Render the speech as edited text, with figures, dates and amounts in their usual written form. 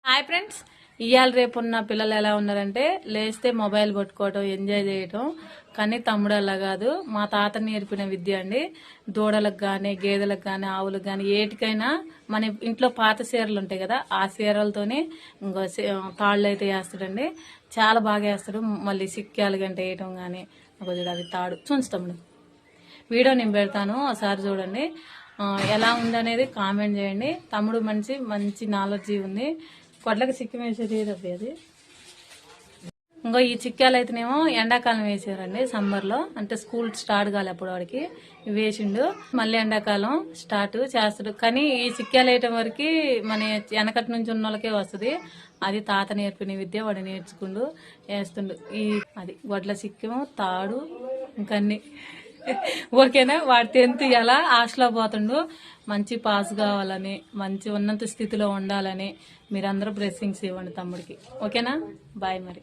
Hi friends, ఇవాళ రేపు ఉన్న పిల్లలు ఎలా ఉన్నారంటే లేస్తే మొబైల్ పట్టుకోవటం, ఎంజాయ్ చేయటం. కానీ తమ్ముడు అలా కాదు. మా తాత నేర్పిన విద్య అండి. దూడలకు కానీ, గేదెలకు కానీ, ఆవులకు కానీ ఏటికైనా మన ఇంట్లో పాత చీరలు ఉంటాయి కదా, ఆ చీరలతోనే ఇంకో తాళ్ళు అయితే వేస్తాడండి. చాలా బాగా వేస్తాడు. మళ్ళీ సిక్కాలు గంట వేయటం కానీ, అది తాడు చూసి తమ్ముడు వీడియో నేను పెడతాను, ఒకసారి చూడండి. ఎలా ఉందనేది కామెంట్ చేయండి. తమ్ముడు మంచి నాలెడ్జీ ఉంది. కొట్లకి చిక్కి వేసేది అది. ఇంకో ఈ చిక్కాలు అయితేనేమో ఎండాకాలం వేసారండి, సమ్మర్లో. అంటే స్కూల్ స్టార్ట్ కాలే అప్పుడు వాడికి వేసిండు. మళ్ళీ ఎండాకాలం స్టార్ట్ చేస్తాడు. కానీ ఈ చిక్కాలు వేయటం వరకు మన వెనకటి నుంచి ఉన్న వాళ్ళకే వస్తుంది. అది తాత నేర్పిన విద్య, వాడు నేర్చుకుండు వేస్తుండు. అది వడ్ల చిక్కము, తాడు, ఇంకన్నీ ఓకేనా. వాడి 10th ఎలా హాస్టల్లో పోతుండు. మంచి పాస్ కావాలని, మంచి ఉన్నత స్థితిలో ఉండాలని మీరందరూ బ్లెస్సింగ్స్ ఇవ్వండి తమ్ముడికి. ఓకేనా. బాయ్ మరి.